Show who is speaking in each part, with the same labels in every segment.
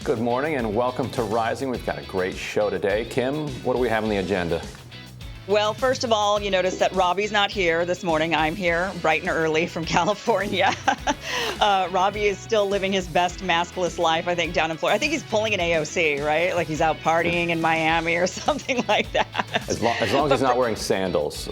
Speaker 1: Good morning and welcome to Rising. We've got a great show today. Kim, what do we have on the agenda?
Speaker 2: Well, first of all, you notice that Robbie's not here this morning. I'm here bright and early from California. Robbie is still living his best maskless life, I think, down in Florida. I think he's pulling an AOC, right? Like he's out partying in Miami or something like that.
Speaker 1: As long as he's not wearing sandals.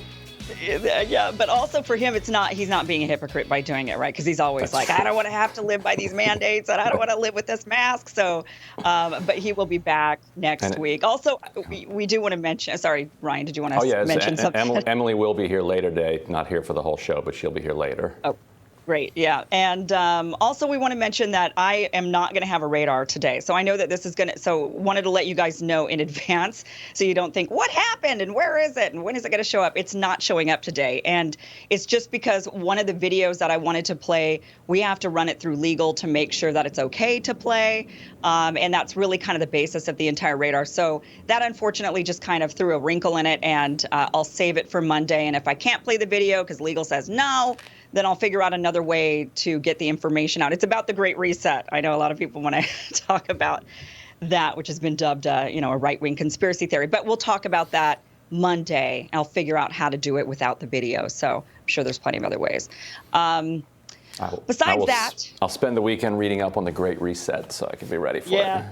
Speaker 2: Yeah, but also for him, he's not being a hypocrite by doing it, right? Because he's always like, I don't want to have to live by these mandates, and I don't want to live with this mask. So, but he will be back next week. Also, we do want to mention. Sorry, Ryan, did you want to mention something?
Speaker 1: Emily will be here later today, not here for the whole show, but she'll be here later.
Speaker 2: Oh. Great. Yeah. And also we want to mention that I am not going to have a radar today. So I know that this is wanted to let you guys know in advance so you don't think, what happened and where is it and when is it going to show up? It's not showing up today. And it's just because one of the videos that I wanted to play, we have to run it through legal to make sure that it's okay to play. And that's really kind of the basis of the entire radar. So that unfortunately just kind of threw a wrinkle in it, and I'll save it for Monday. And if I can't play the video because legal says no, then I'll figure out another way to get the information out. It's about the Great Reset. I know a lot of people want to talk about that, which has been dubbed, a right-wing conspiracy theory. But we'll talk about that Monday. I'll figure out how to do it without the video. So I'm sure there's plenty of other ways. Besides that,
Speaker 1: I'll spend the weekend reading up on the Great Reset so I can be ready for it.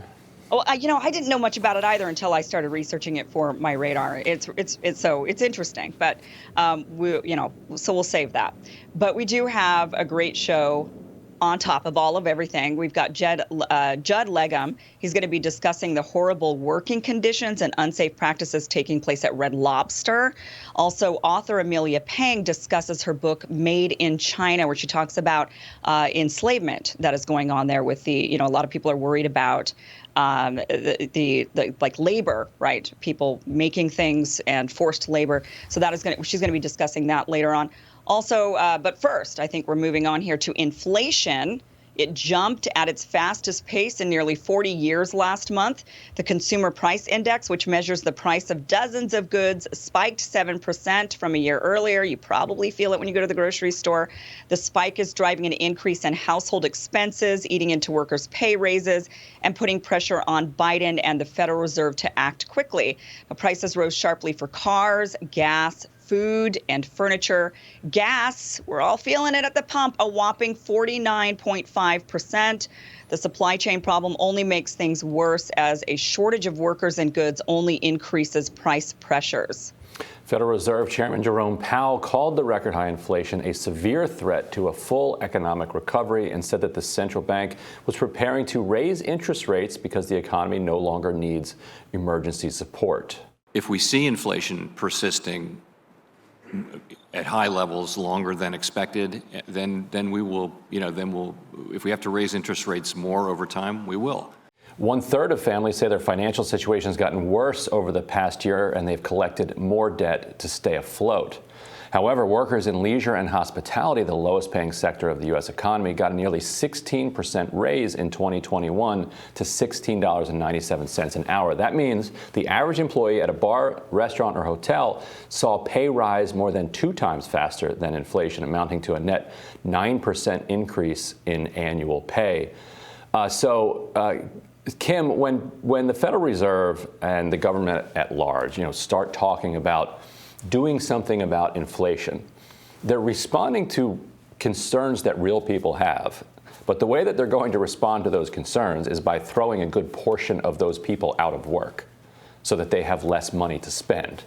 Speaker 2: Well, I didn't know much about it either until I started researching it for my radar. It's interesting, but so we'll save that. But we do have a great show on top of all of everything. We've got Judd Legum. He's going to be discussing the horrible working conditions and unsafe practices taking place at Red Lobster. Also, author Amelia Pang discusses her book Made in China, where she talks about enslavement that is going on there with a lot of people are worried about the labor, right? People making things and forced labor. So she's going to be discussing that later on. Also, but first, I think we're moving on here to inflation. It jumped at its fastest pace in nearly 40 years last month. The Consumer Price Index, which measures the price of dozens of goods, spiked 7% from a year earlier. You probably feel it when you go to the grocery store. The spike is driving an increase in household expenses, eating into workers' pay raises, and putting pressure on Biden and the Federal Reserve to act quickly. The prices rose sharply for cars, gas, food, and furniture. Gas, we're all feeling it at the pump, a whopping 49.5%. The supply chain problem only makes things worse as a shortage of workers and goods only increases price pressures.
Speaker 1: Federal Reserve Chairman Jerome Powell called the record high inflation a severe threat to a full economic recovery and said that the central bank was preparing to raise interest rates because the economy no longer needs emergency support.
Speaker 3: If we see inflation persisting at high levels longer than expected, then we will, if we have to raise interest rates more over time, we will.
Speaker 1: 1/3 of families say their financial situation has gotten worse over the past year, and they've collected more debt to stay afloat. However, workers in leisure and hospitality, the lowest paying sector of the U.S. economy, got a nearly 16% raise in 2021 to $16.97 an hour. That means the average employee at a bar, restaurant, or hotel saw pay rise more than 2 times faster than inflation, amounting to a net 9% increase in annual pay. Kim, when the Federal Reserve and the government at large, start talking about doing something about inflation, they're responding to concerns that real people have. But the way that they're going to respond to those concerns is by throwing a good portion of those people out of work so that they have less money to spend,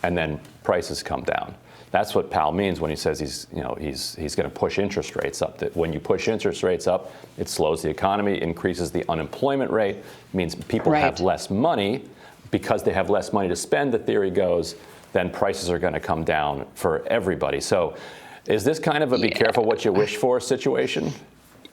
Speaker 1: and then prices come down. That's what Powell means when he says he's going to push interest rates up. That when you push interest rates up, it slows the economy, increases the unemployment rate, means people have less money. Because they have less money to spend, the theory goes, then prices are going to come down for everybody. So is this kind of a be careful what you wish for situation?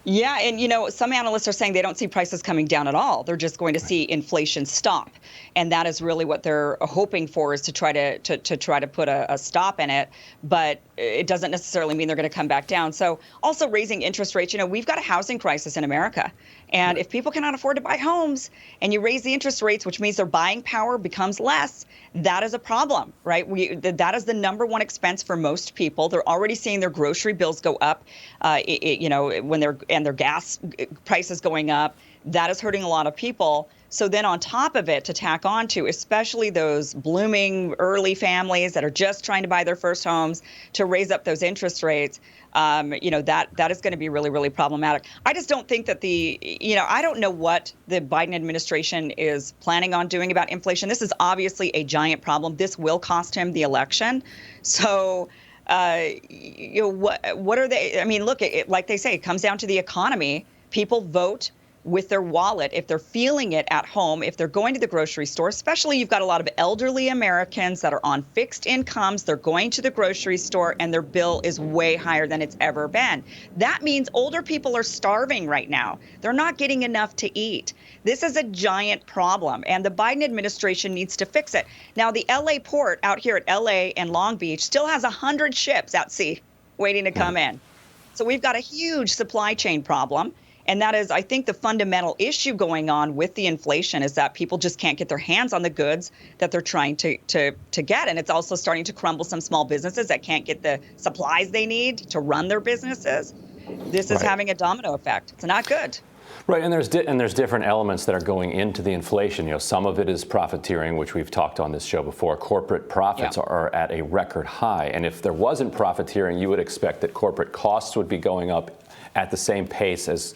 Speaker 2: Yeah, and some analysts are saying they don't see prices coming down at all. They're just going to see inflation stop, and that is really what they're hoping for, is to try to put a stop in it. But it doesn't necessarily mean they're going to come back down. So also raising interest rates. We've got a housing crisis in America, and if people cannot afford to buy homes, and you raise the interest rates, which means their buying power becomes less, that is a problem, right? That is the number one expense for most people. They're already seeing their grocery bills go up, when their gas prices going up. That is hurting a lot of people. So then on top of it, to tack on to, especially those blooming early families that are just trying to buy their first homes, to raise up those interest rates, that is going to be really, really problematic. I just don't think that I don't know what the Biden administration is planning on doing about inflation. This is obviously a giant problem. This will cost him the election. So, what are they? I mean, look, like they say, it comes down to the economy. People vote with their wallet if they're feeling it at home, if they're going to the grocery store. Especially, you've got a lot of elderly Americans that are on fixed incomes. They're going to the grocery store and their bill is way higher than it's ever been. That means older people are starving right now. They're not getting enough to eat. This is a giant problem, and the Biden administration needs to fix it. Now, the LA port out here at LA and Long Beach still has 100 ships at sea waiting to come in. So we've got a huge supply chain problem. And that is, I think, the fundamental issue going on with the inflation is that people just can't get their hands on the goods that they're trying to get. And it's also starting to crumble some small businesses that can't get the supplies they need to run their businesses. This is having a domino effect. It's not good.
Speaker 1: Right, and there's different elements that are going into the inflation. Some of it is profiteering, which we've talked on this show before. Corporate profits are at a record high. And if there wasn't profiteering, you would expect that corporate costs would be going up at the same pace as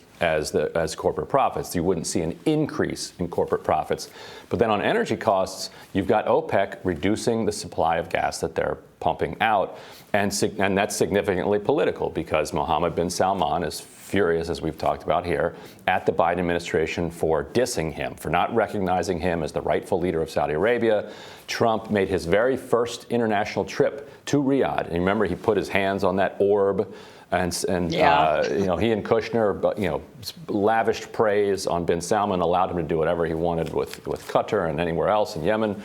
Speaker 1: corporate profits. You wouldn't see an increase in corporate profits. But then on energy costs, you've got OPEC reducing the supply of gas that they're pumping out. And that's significantly political because Mohammed bin Salman is furious, as we've talked about here, at the Biden administration for dissing him, for not recognizing him as the rightful leader of Saudi Arabia. Trump made his very first international trip to Riyadh. And remember, he put his hands on that orb. And he and Kushner, lavished praise on bin Salman, allowed him to do whatever he wanted with Qatar and anywhere else in Yemen,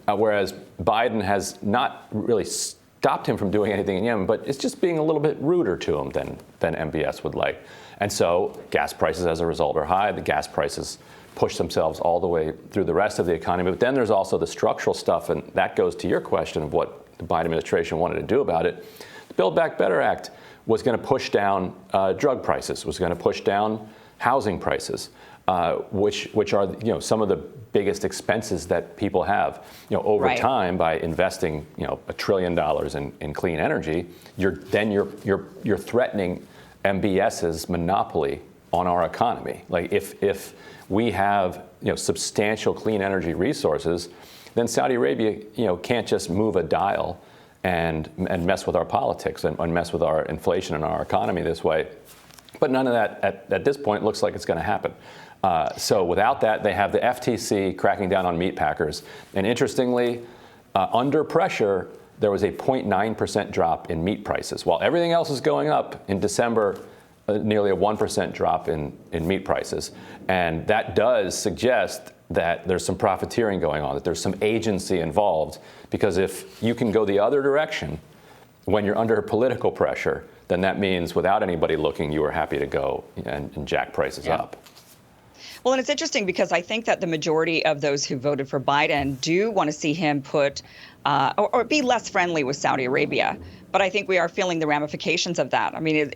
Speaker 1: whereas Biden has not really stopped him from doing anything in Yemen, but it's just being a little bit ruder to him than MBS would like. And so gas prices, as a result, are high. The gas prices push themselves all the way through the rest of the economy. But then there's also the structural stuff, and that goes to your question of what the Biden administration wanted to do about it. The Build Back Better Act was going to push down drug prices, was going to push down housing prices, which are some of the biggest expenses that people have. Over time, by investing $1 trillion in clean energy, you're threatening MBS's monopoly on our economy. Like if we have substantial clean energy resources, then Saudi Arabia can't just move a dial and mess with our politics and mess with our inflation and our economy this way. But none of that at this point looks like it's going to happen. So without that, they have the FTC cracking down on meat packers. And interestingly, under pressure, there was a 0.9% drop in meat prices. While everything else is going up in December, nearly a 1% drop in meat prices. And that does suggest that there's some profiteering going on, that there's some agency involved. Because if you can go the other direction when you're under political pressure, then that means without anybody looking, you are happy to go and jack prices up.
Speaker 2: Well, and it's interesting because I think that the majority of those who voted for Biden do want to see him put or be less friendly with Saudi Arabia. But I think we are feeling the ramifications of that. I mean,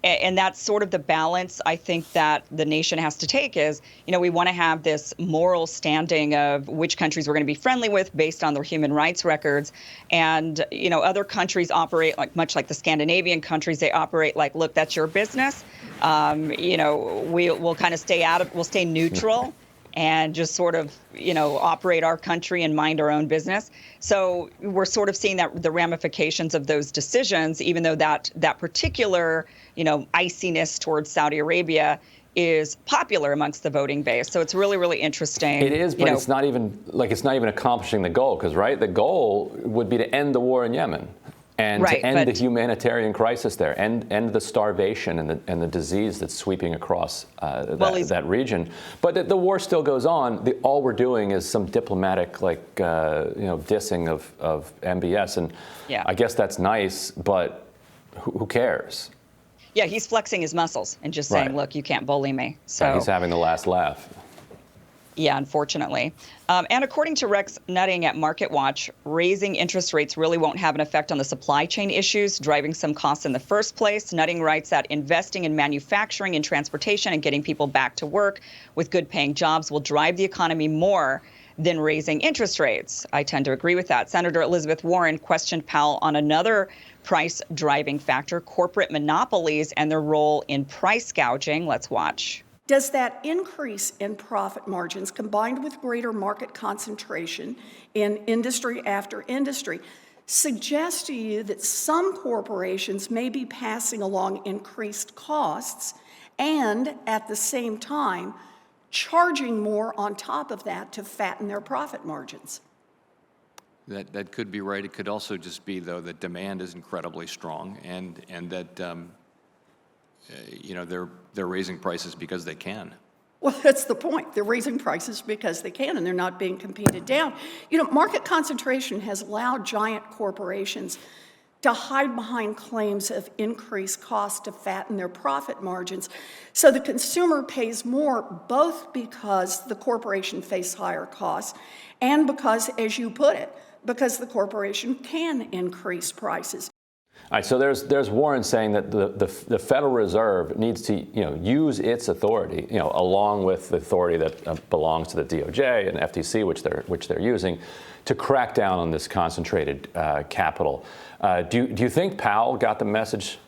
Speaker 2: and that's sort of the balance I think that the nation has to take is, we want to have this moral standing of which countries we're going to be friendly with based on their human rights records. And, other countries operate much like the Scandinavian countries. They operate like, look, that's your business. We'll kind of we'll stay neutral. And just sort of, operate our country and mind our own business. So we're sort of seeing that the ramifications of those decisions, even though that particular, iciness towards Saudi Arabia is popular amongst the voting base. So it's really, really interesting.
Speaker 1: It is, but it's not even accomplishing the goal, because, the goal would be to end the war in Yemen. And to end the humanitarian crisis there, end the starvation and the disease that's sweeping across that region. But the war still goes on. All we're doing is some diplomatic, dissing of MBS. And I guess that's nice, but who cares?
Speaker 2: Yeah, he's flexing his muscles and just saying, look, you can't bully me. So
Speaker 1: he's having the last laugh.
Speaker 2: Yeah, unfortunately. And according to Rex Nutting at MarketWatch, raising interest rates really won't have an effect on the supply chain issues driving some costs in the first place. Nutting writes that investing in manufacturing and transportation and getting people back to work with good paying jobs will drive the economy more than raising interest rates. I tend to agree with that. Senator Elizabeth Warren questioned Powell on another price driving factor, corporate monopolies and their role in price gouging. Let's watch.
Speaker 4: Does that increase in profit margins, combined with greater market concentration in industry after industry, suggest to you that some corporations may be passing along increased costs and, at the same time, charging more on top of that to fatten their profit margins?
Speaker 3: That could be right. It could also just be, though, that demand is incredibly strong, and that you know, they're raising prices because they can.
Speaker 4: Well, that's the point. They're raising prices because they can, and they're not being competed down. You know, market concentration has allowed giant corporations to hide behind claims of increased cost to fatten their profit margins. So the consumer pays more, both because the corporation faces higher costs and because, as you put it, because the corporation can increase prices.
Speaker 1: All right, so there's Warren saying that the Federal Reserve needs to use its authority, along with the authority that belongs to the DOJ and FTC, which they're using, to crack down on this concentrated capital. Do you think Powell got the message?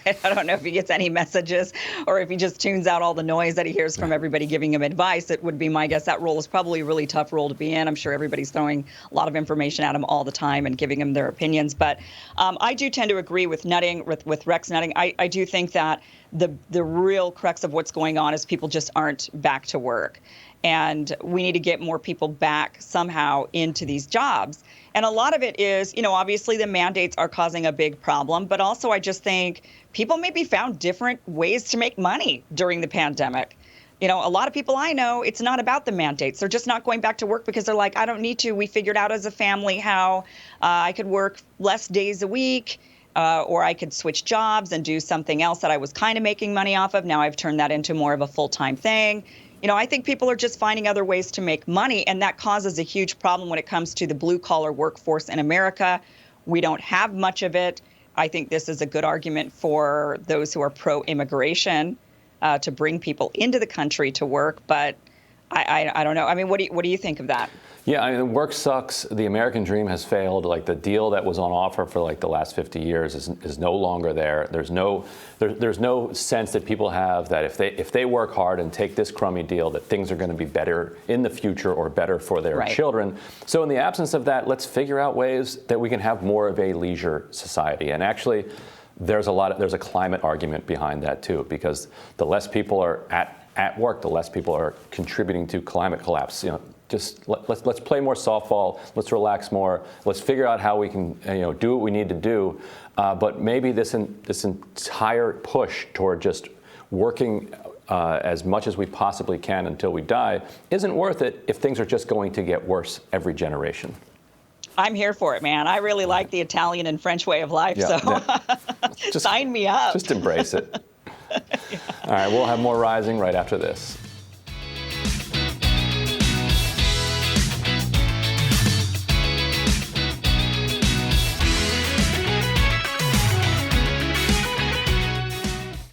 Speaker 2: I don't know if he gets any messages or if he just tunes out all the noise that he hears from everybody giving him advice. It would be my guess that role is probably a really tough role to be in. I'm sure everybody's throwing a lot of information at him all the time and giving him their opinions. But I do tend to agree with Nutting, with Rex Nutting. I do think that the real crux of what's going on is people just aren't back to work. And we need to get more people back somehow into these jobs. And a lot of it is, obviously the mandates are causing a big problem, but also I just think people maybe found different ways to make money during the pandemic. A lot of people I know, it's not about the mandates. They're just not going back to work because they're like, I don't need to. We figured out as a family how I could work less days a week, or I could switch jobs and do something else that I was kind of making money off of. Now I've turned that into more of a full-time thing. I think people are just finding other ways to make money, and that causes a huge problem when it comes to the blue-collar workforce in America. We don't have much of it. I think this is a good argument for those who are pro-immigration to bring people into the country to work, but I don't know. I mean, what do you think of that?
Speaker 1: Yeah, I mean, work sucks. The American dream has failed. Like, the deal that was on offer for like the last 50 years is no longer there. There's no sense that people have that if they work hard and take this crummy deal, that things are going to be better in the future or better for their children. So in the absence of that, let's figure out ways that we can have more of a leisure society. And actually, there's a climate argument behind that too, because the less people are at work, the less people are contributing to climate collapse. Just let's play more softball. Let's relax more. Let's figure out how we can do what we need to do. But maybe this entire push toward just working as much as we possibly can until we die isn't worth it if things are just going to get worse every generation.
Speaker 2: I'm here for it, man. I really like the Italian and French way of life,
Speaker 1: Just
Speaker 2: sign me up.
Speaker 1: Just embrace it. All right, we'll have more Rising right after this.